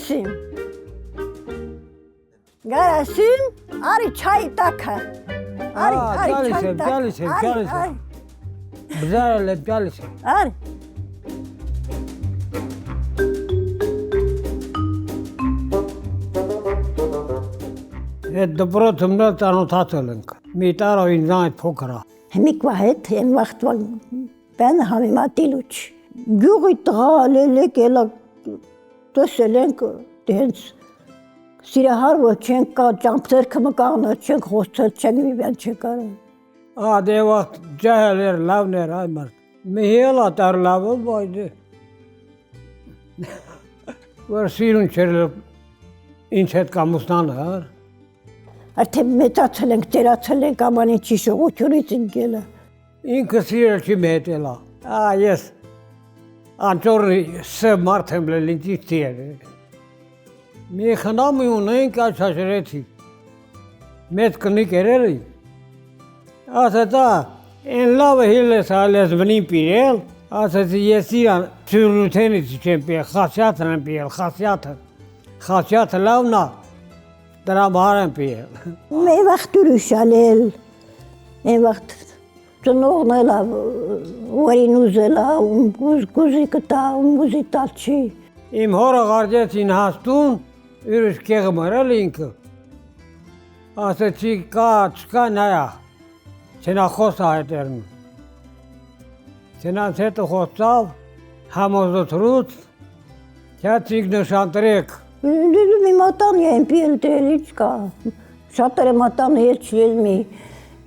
Գարասիմ։ Գարասիմ, արի չայ տակը։ Գալիս եմ։ Բզարել եմ, գալիս եմ։ Արի։ Այդ դպրոցում նա ծանոթացել ենք։ Մի տարով ինձ այդ փոքր է։ Հմիկվա հետ են վաղտվա բան համեմատիլուչ։ Գյուղի տղա լեկելա տեսել ենք դենց սիրահար ոչ չենք կա ճամփերքը մկանա չենք խոսել չենք մի բան չկարել։ Դե վաղտ ջահել էր լավն էր այ մարդ։ Մի հելա տար լավը բայց որ սիրուն չեր ինչ հետ կամուսնանը հար։ Արդեն մեծացել ենք, տերացել ենք ամանի չի շողությունից ընկելը։ Ինքը սիրել չի մետելա։ Ես անճորի սը մարդ եմ լել ինձ տիեր։ Մի խնամի ունենք աչաշրեցի։ Մեծ կնիկ երելի։ Ասացա, են լավը հիլես հալես վնին պիրել, ասացի ես իրան ծյուրնութենից չեմ պիրել, խասյաթն եմ պիրել, խասյաթը լավն է, դրա բար եմ պիրել։ Մի վաղտ ուրիշ ալել, մի վաղտ ծնողն էլա, որին ուզելա, գուզի կտա, գուզի տալ չի։ Իմ հորը գարդեցին հաստուն, ուրիշ կեղը մրել ինքը։ Ասացի կա, չկա նայա, չենա խոսա հետերն։ Չենաց հետը խոսավ, համոզոտրուց, չացիկ նշանտրեք։ Մի մատան եմ պիել դրել ինչ կա, շատերը մատան հետ չել մի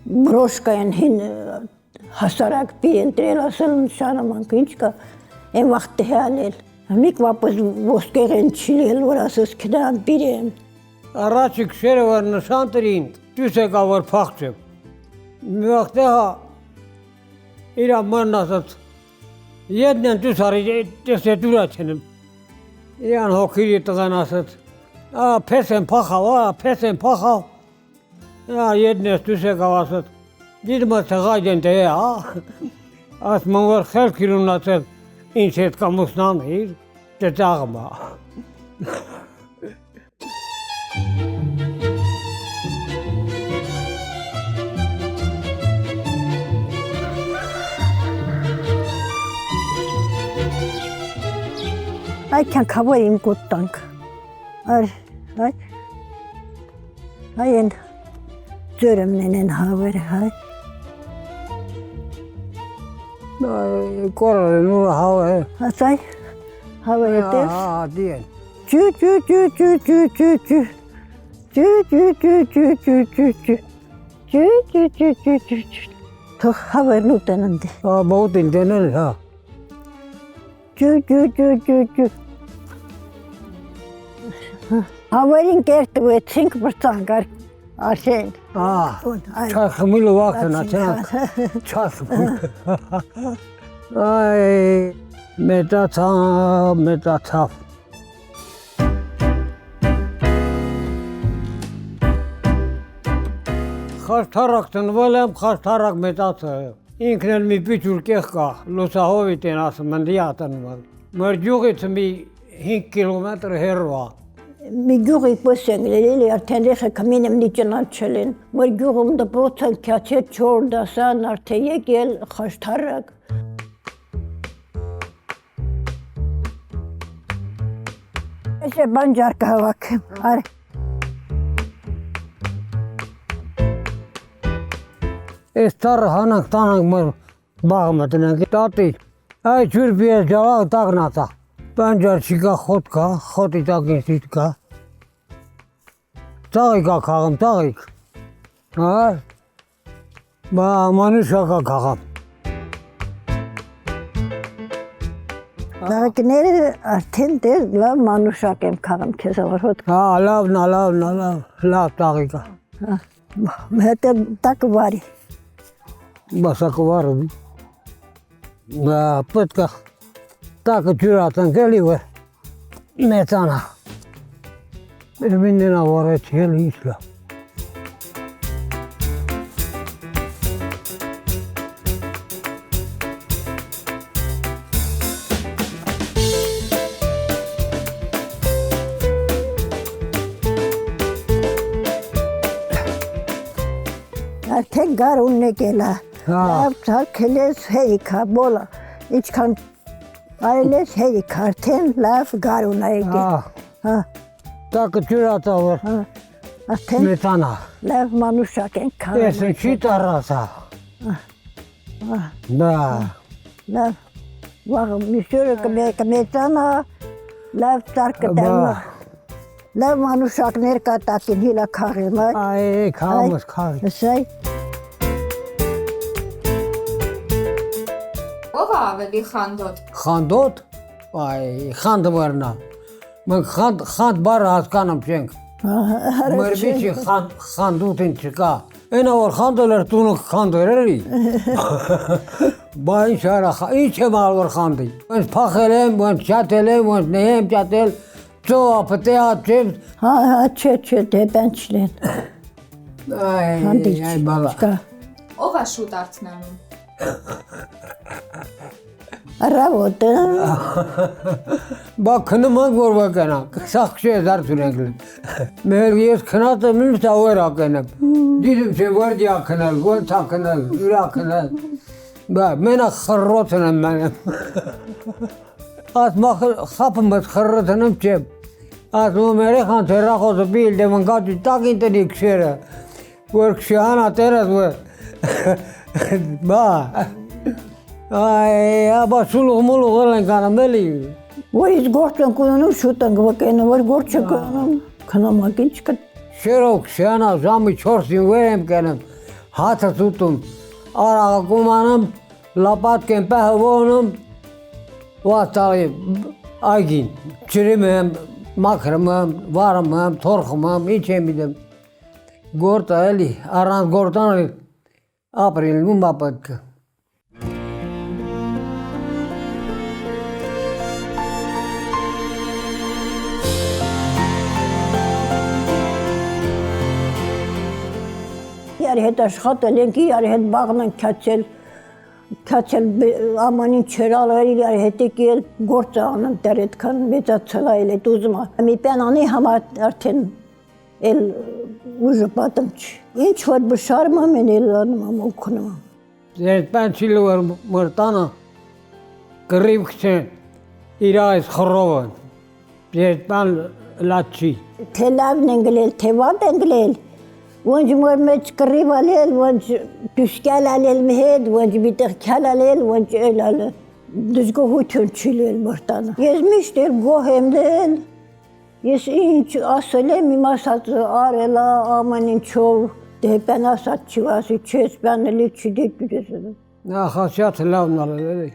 բրոշկա են հին հասարակ պիել դրել ասել նշանամանք ինչ կա, են վաղտ հալել, միք վապս ոսկեղ են չիլել, որ ասես կնան պիրեն։ Առաջի քշերը որ նշան տրին, դյուս եկա որ փախչեմ։ Մի վաղտ հա, իրա մրն ասաց, ետն են դյուս արի, դես է դուրա չենեմ։ Իրան հոգիրի տղան ասաց, պես եմ փախավ, ետն ես դյուս եկավ ասաց, դիրմը ծղայդ են դե, աս մնվոր խելք իրունացել, ինչ հետ կամուսնան իր, ծաղմ է։ Այքան կավոր իմ կոտտանք, այ են ձորմն են հավեր, այ։ Կորել նուրը հավը է։ Ասայ, հավը հետև։ Դիեն։ Ճու, թող հավերն ուտեն ընդի։ Բողտին դենել, հա։ Ճու։ Հավերին կերտվեցինք բրծանգար արշեն։ Չար խմիլը վաղթն աչանք, չար խմիլը։ Այ, մեծացավ։ Խաշթարակ տնվել եմ, խաշթարակ մեծացել։ Ինքն էլ մի պիչուր կեղ կա, լուսահովիտ են ասում, ընդի ատնվել։ Մեր գյուղից մի 5 կիլոմետր հեռու է։ Մի գյուղի պես են լելել, արդեն ռեխը կմին եմ նիճնաչել են, մեր գյուղում դպրոց են կյացել 4 դասան, արդեն եկել խաշթարակ։ Ես է բանջարկը հավաքեմ, արի։ Ես տարը հանանք տանանք մեր բաղը տնենք, տատի, այ չուր պիես ճավաղ տաղնացա, բանջար չիկա խոտ կա, խոտի տակին սիտ կա, տաղիկ ա կաղում, տաղիկ, մանուշակա կաղում։ Տաղիկները արդեն դեր լավ մանուշակ եմ կաղում կեզ ավար հոտ կա։ Լավ տաղիկ ա։ Հետը տակը վարի։ Բասակվարը, պետք է տակը ջուրատն գելի վեր մեծանա։ Մինին ավարեց հել իսլա։ մեկ գարունն եկելա։ Հա։ Լավ թարգել ես հերիքա, բոլա։ Ինչքան արել ես հերիք արդեն լավ գարուն ա եկել։ Հա, Տակը ջուրատավոր, հա, արդեն մետանա։ լավ մանուշակ են քարել։ Ես չի տարածա։ Դա, Լավ, վաղ միսյուրը կմեծանա, լավ ծար կդառնա։ Լավ մանուշակներ կա տակին հիլա քաղեմ, այ քամս քայ։ Ասայ, Ով է ավելի խանդոտ։ Խանդոտ, այ խանդը վարնա։ Մենք խանդ բարը հասկանում չենք։ Մեր վիճի խանդուտին չկա։ Այնա որ խանդել էր տունը խանդեր էլի։ Բա ինչ արա, ինչ եմ ալ որ խանդի։ Ոնց փախել եմ, ոնց չատել եմ, ոնց նեմ չատել, ծոա պտեա չեմ։ հա, չէ, դեպեն չլեն։ Այ բալա։ Ով է շուտ արթնանում։ Առավոտը, Բա քնում ենք որ վականանք, սաղ չէ զարդուն ենք։ Մեր ես քնած եմ ինձ ավեր ակենեմ։ Դիդում չէ վարդիա քնել, ոնց ակնել, ուրա քնել։ Բա մենա խռոթն եմ մենեմ։ Աս խապում ես խռոթն եմ չեմ։ Աս ու մերեխան թերախոզը բիլ դեմ ընկաճի տակին տնի քշերը։ Որ քշանա տերս որ։ Բա Այ, աբա սուլուղ մուլուղ են կանեմ էլի։ որ ես գործ ենք ունենում, շուտ ենք վկայնում, որ գործ չեք ունենում, քնամակ ինչ կա։ Շերով քշանա ժամի 4-ին վեր եմ կենեմ, հացս ուտում, արաղակում անում, լապատկ եմ պահվոնում, վաստալի այգին, ջրում եմ, մաքրում եմ, վարում եմ, թորխում եմ, ինչ եմ իդեմ։ Գործը էլի, առանց գործան ապրիլ մումա պետք։ Իրար հետ աշխատել ենք, իրար հետ բաղն ենք քացել աման ինչ չերալար, իրար հետ եկել գործը անեմ դեր այդքան մեծացել այլ այդ ուզում մի պենանի համար արդեն էլ ուժը պատում չի։ Ինչ որ բշարում եմ էլ անում եմ օգնում եմ։ Ձեր պանչիլը որ մրտանը կռիվ քչեն, իր այս խռովն, ձեր պան լաչի։ Թե լավն են գլել, թե վատ են գլել, ոնց մոր մեջ կռիվ ալել, ոնց դուսկալ ալել մեհեդ, ոնց միտեղ քալ ալել, ոնց էլ ալել, դժգոհություն չի լել մրտանը։ Ես միշտ էլ գոհ եմ լել, ես ինչ ասել եմ, իմ ասածը արել ա, ամեն ինչով, դե պեն ասած չի ասի, չես պենելի չի դեպիրես։ Նախասյաց լավն ալել էլի։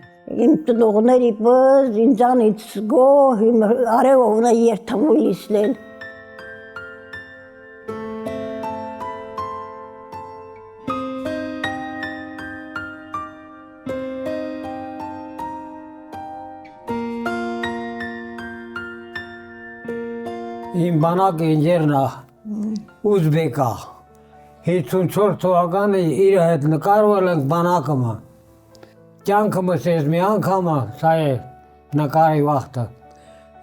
Իմ տնողների պես, ինձանից գոհ, իմ արևովն է երթամույլիս լել։ Իմ բանակը ինջերնա, ուզբեկա, 54 թվականի իր հետ նկարվել ենք բանակըմը, կյանքըմս ես մի անգամը, սա է նկարի վաղթը,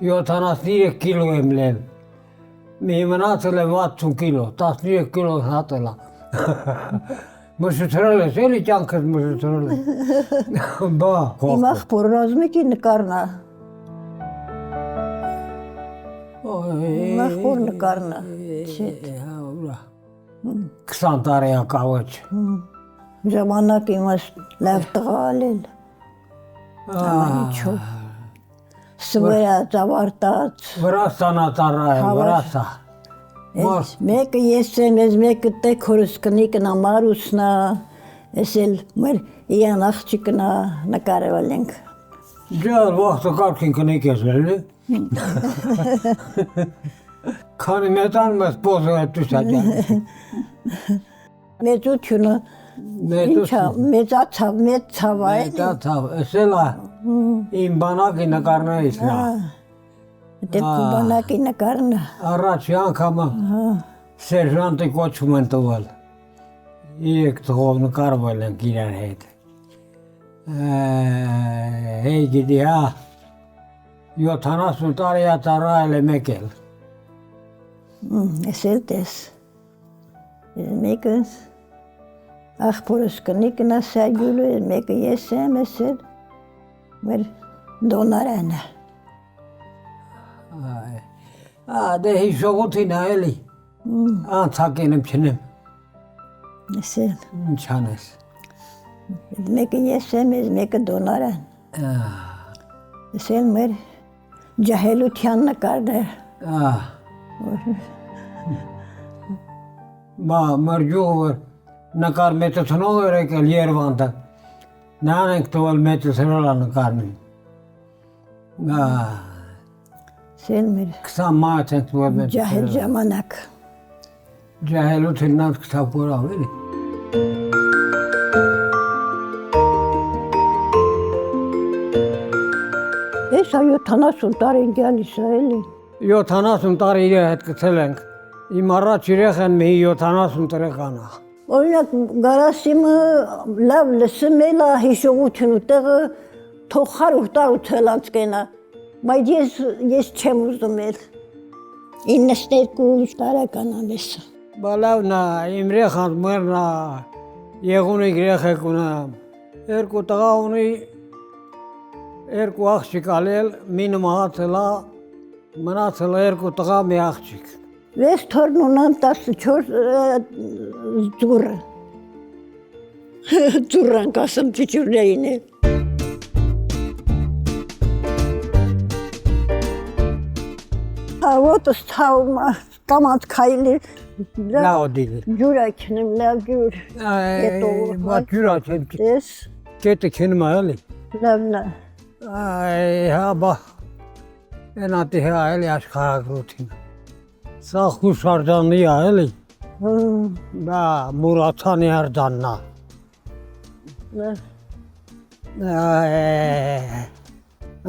73 կիլո եմ լել, մի մնացել եմ 60 կիլո, 13 կիլո հատել է, մշուտրել ես, էլի կյանքս մշուտրել ես, բա, Իմ աղբոր ռազմիկի նկարն է, իմ աղբոր նկարն է, 20 տարի ակավոչ, ժամանակ իմաս լավ տղա ալել, ինչով, սվերած, ավարտած, վրաստանա տարա է, վրաստա, մեկը ես եմ, ես մեկը տեք հորս կնիկն ամարուսնա, ես էլ մեր իան աղջիկնա նկարվել ենք։ Ջալ վաղթը կարգին կնիկ ես էլի, քանի մետան մեզ պոզը է տուսաջան, Մեծությունը մեծացավ, մեծ ցավ է։ Մեծացավ, ես էլ իմ բանակի նկարներից նա, Դե բանակի նկարն է։ առաջի անգամը սերժանտի կոչում են տվել, 3 թողով նկարվել ենք իրար հետ, հեյ գիտի հա, 70 տարի ատարայել է մեկ էլ, Ես էլ տես, մեկս, ախպորս կնիկնա սագյուլը, մեկը ես եմ, էսել, մեր դոնարանը։ Դե հիշողութին այելի, անցակեն եմ չնեմ, Էսել, ինչ անես։ մեկը ես եմ, մեկը դոնարան։ Էսել մեր ջահելության նկարներ։ Մրջուղը նկար մեծությունով էր եկել Երևանը, նրան ենք տվել մեծությունով նկարնին։ Էսել մեր 20 մայց ենք տվել ջահել մեծությունով։ ժամանակ։ Ջահելութին նած կտավ կորավ էլի։ Ես այո 70 տարին գալիս է էլի։ 70 տարի իր հետ գցել ենք։ Իմ առաջ երեխան մի 70 տարեկան է։ Օրինակ Գարասիմը լավ լսում է լա հիշողություն ու տեղը թող 100 տարի թելած կենա։ Բայց ես չեմ ուզում էլ 92 տարեկան եմ ես։ Բալավն է, իմ երեխան մերն է, եղունիկ երեխեք ունեմ։ Երկու տղա ունի, երկու աղջիկ ալել, մինը մահացել է, մնացել է երկու տղա մի աղջիկ։ 6 թորն ունեմ 14 ձուրը։ Ձուրան կասեմ ճիճուրներին էլ։ Ոտս թաում կամած քայլի Լավ դիլի։ ջուր ակնեմ լավ ջուր։ Բա ջուրա չեմ Ես կետը քնում է էլի։ լավն է։ Հա բա ենատի հա էլի աշխարհագրություն։ Սա խուշարձանի է էլի։ Բա մուրացանի արձաննա։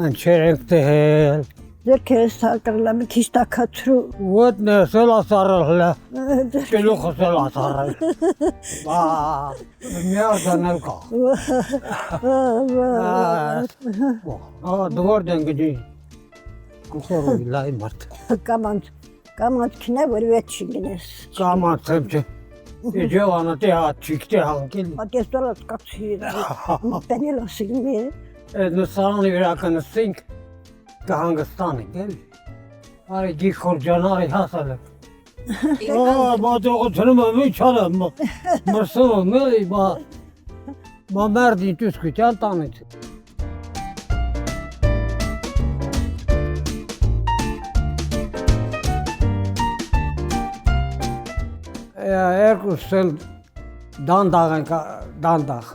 Անչեր ենք տհել։ Ձերքերս հակրլա մի քիչ տակացրու։ Ոտ ներսել ասարել է, ճելուխս էլ ասարել։ Բա, մի արձանել կա։ Դվոր դեն գդի, կուսորովի լայ մարդ։ Կամանց քնե, որ վետ չինգնես։ Կամանց եմ չէ, իջևանը տե հատ չիքտե հանկիլ։ Ատես դորած կացիր, պենել ասիլում է։ Այդ նսարանի վրակը նստինք, կհանգստանենք էլի։ Արի գիխոր ջանարի հասալ եք։ Բա դողությունում եմ ինչ անեմ, մրսում եմ էլի, բա մերդին տուսկության տանից։ Երկուս էլ դանդաղ ենք, դանդաղ։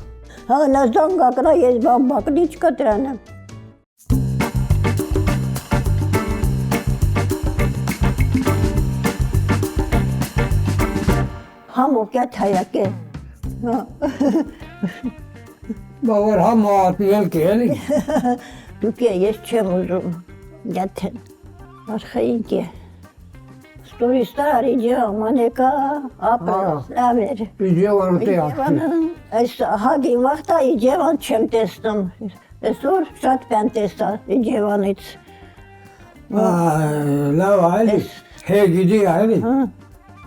Հա, նազդան գակնա ես բամբակն իչ կտրանը։ Համոկյատ հայակ է։ Բա որ համոատի ելք է էլի։ Դուք է ես չեմ ուզում, գյաթեն, արխայինք է։ Ստորիստար իջև մանեկա ապրած լավ էր։ Իջևանը տե աղջի։ Այս հագի վաղտա իջևան չեմ տեսնում։ Այսօր շատ բան տեսա իջևանից։ Լավ այլի, հեգիդի այլի։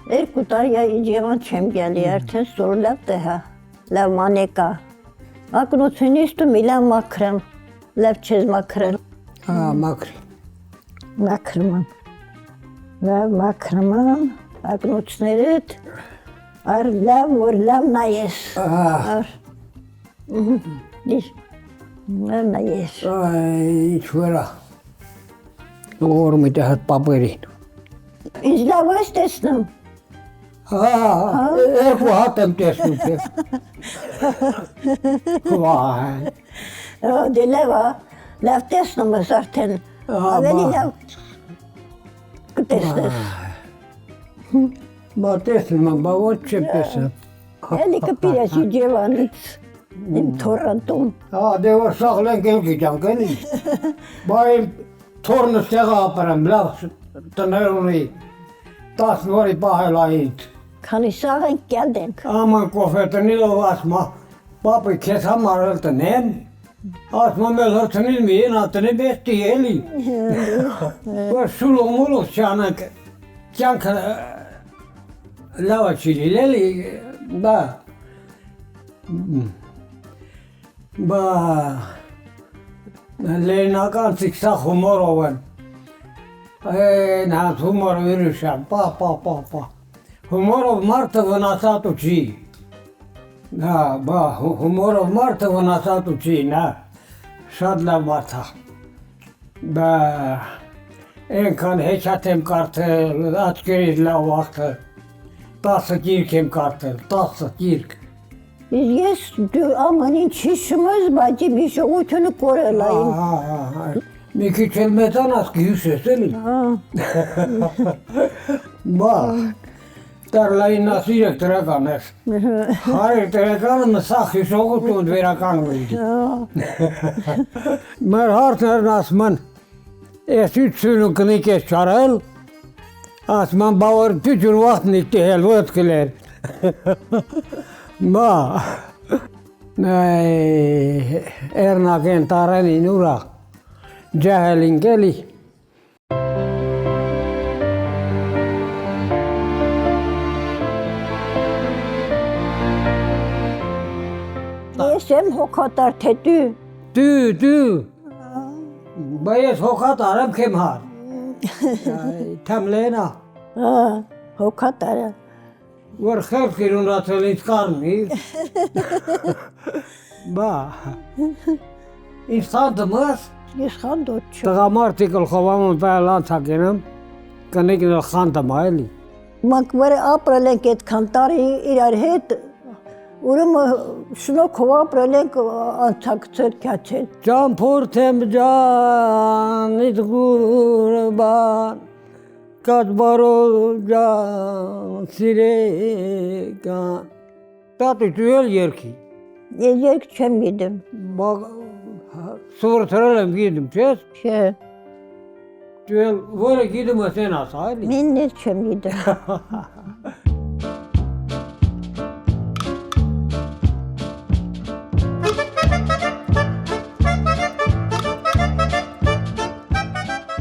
Երկու տարի իջևան չեմ գալի, արդեն սոր լավ տեհա, լավ մանեկա։ Ակնոցինից դու մի լավ մաքրեմ, լավ չես մաքրել։ Հա, մաքրի։ Մաքրում եմ։ Լավ մաքրում եմ, ակնոցներդ, ար լավ, որ լավ նայես։ Լավ նայես։ Ինչ վրա։ Օրմի տե հատ պապերին։ Ինձ լավ ես տեսնում։ Հա, երկու հատ եմ տեսնում թե։ Վայ։ Դե լավ տեսնում ես արդեն, ավելի լավ կտեսնես։ Բա տեսնում եմ, բա ոչ չեմ տեսնում։ Էլի կպիրես իջևանից, իմ թորանտում։ Հա, դե որ սաղլենք էլ գիջանք էլի։ Բա իմ թորնը ստեղա ապրեմ, լավ տներ ունի, 10 նորի պահել այնց։ Քանի սաղ ենք կյալդենք։ Աման կոֆե տնելով ասմա, պապի քեզ համար էլ տնեմ, ասմա մեզ հրցնին մի ենա տնեմ էստի էլի։ Որ շուլող մուլող չանենք, կյանքը լավա չի լինել էլի, բա, Բա լենականցիք սա հումորով են։ Նա հումորը ուրիշ է, պա։ Հումորով մարդը վնասատու չի։ Բա հումորով մարդը վնասատու չի, նա շատ լավ մարդ է։ Բա այնքան հեչատ եմ կարդել, աչքերից լավ վաղթել, 10 գիրք եմ կարդել, 10 գիրք։ Ես ամեն ինչ հիշում ես, բայց իմ հիշողությունը կորել է իմ։ Մի քիչ էլ մեծանաս կհիշես էլի։ Բա տարլային 13 դրական ես։ 100 դրականը մսախ հիշողություն վերականգնվի։ Մեր հարցերն ասում են, ես յութսունու կնիկ ես չարել, ասում են բավար տյուջուն վաղտնիկ տիհել ոտ կլեր։ Բա էրնակ են տարելին ուրախ, ջահելին կելի։ Ես եմ հոգատար, թե Դու, բա ես հոգատար եմ քեմ հար։ Թեմ լենա, հոգատարը։ որ խելք իր ունրացել ինձ կարնի։ Բա, ինձ խանդում ես, Ես խանդոտ չեմ։ տղամարդի գլխովամն պայլ անցակ ենեմ, կնիկն էլ խանդում այլի։ Մենք վեր ապրել ենք այդքան տարի իրար հետ, ուրեմն շնորհքով ապրել ենք անցակցել, քյաչել։ Ճամփորդեմ ջան, իդ գուրբան, կատբարոլ ջան, սիրեկան։ Տատի դու էլ երկի։ Ես երկ չեմ գիտեմ։ Սովորթրել եմ գիտեմ, չես։ Չէ, Դու էլ որը գիտում ես են ասա, էլի։ մին ես չեմ գիտեմ։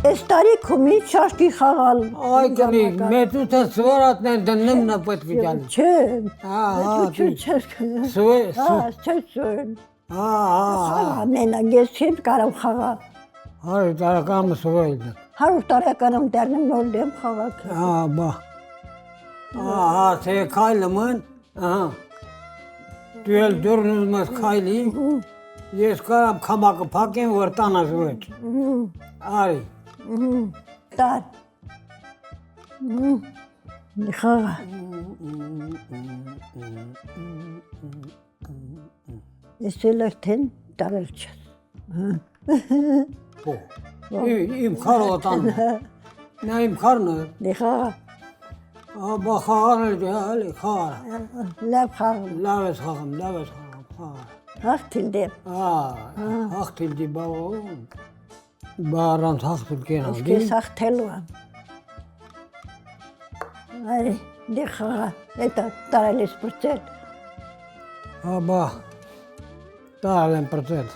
Այս տարիքում ինչ շաշկի խաղալ։ Այ կնիկ, մեծուց է սվարատն են դնում նա պետք է ճալի։ Չէ, Չես չեմ։ Մենակ ես չեմ կարող խաղալ։ 100 տարեկանը սովորել եմ։ 100 տարեկանում դեռնեմ նոր դեմ խաղալ։ Բա։ Թե քայլում են, դու էլ դուրնում ես քայլի, ես կարամ քամակը փակեմ, որ տանաս վեճ։ Արի։ Տար։ Խաղա։ Ես էլ արդեն տարել չես։ Իմ քարը տանում։ Նա իմ քարն է։ Խաղա։ Բա խաղան էլ էլի խաղա։ Լավ խաղում։ Լավ ես խաղում, խաղա։ Հաղթիլ դեմ։ Հաղթիլ դի բավոն։ Բա առանց հաղթիլ կենալ դի։ Ես հաղթելու եմ։ Արի, դե խաղա, էտա տարել ես պրծել։ Բա, տարել եմ պրծել։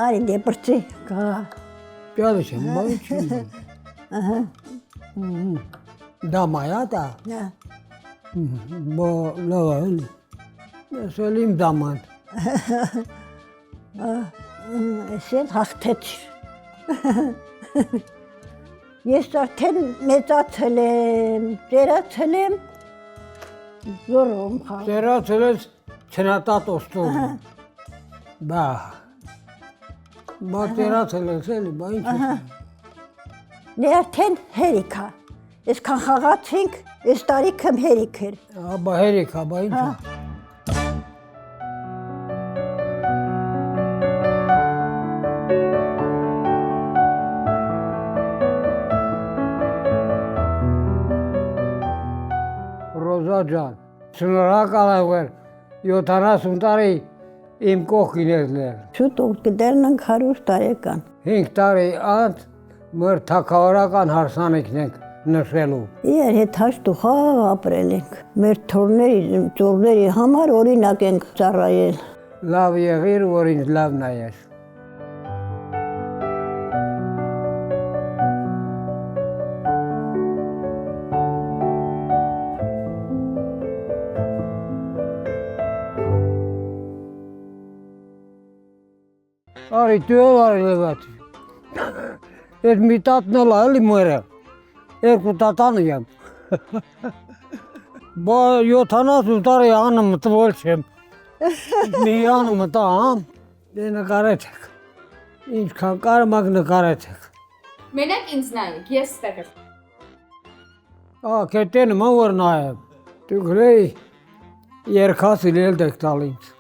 Արի, դե պրծի, խաղա։ Ճալի չեմ, բա իչին։ Դամայա դա։ Բա լավ էլի։ Ես էլ իմ դաման։ Ես էլ հաղթեց։ Ես արդեն մեծացել եմ, ծերացել եմ, զորում խաղ։ Ծերացել ես չնատատ ոստում։ Բա ծերացել ես էլի, բա ինչ ես։ Դե արդեն հերիք է։ Այսքան խաղացինք, այս տարիքըմ հերիք էր։ Բա հերիք է, բա ինչ է։ Ռոզա ջան, շնորհակալ եմ, որ 70 տարի իմ կողքին ես լեր։ Շուտով կդառնանք 100 տարեկան։ 5 տարի անց մեր թագավորական հարսանիքն ենք նշելու։ Իրար հետ հաշտ ու խաղ ապրել ենք։ Մեր ծորների համար օրինակ ենք ծառայել։ Լավ եղիր, որ ինձ լավ նայես։ տարի դյուղար լեվաց։ Ես մի տատնալ էլի մերը։ Երկու տատան եմ։ Բա 70 տարի անım տվել չեմ։ Մի անım տամ, դե նկարեցեք։ Ինչքան կարում եք նկարեցեք։ Մենակ ինձ նայեք, ես ստեղ եմ։ Կետեն մոր նայեմ։ Դու գրեի երկասի լել դեք տալ ինձ։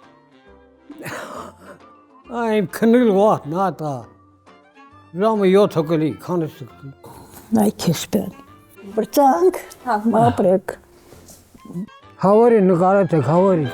Այմ քնիլ վատ նատա։ Ժամը 7 կլի, քանես կլի։ Այ քեզ բան։ Բրծանք, ապրեք։ Հավարի նկարեցեք, հավարի։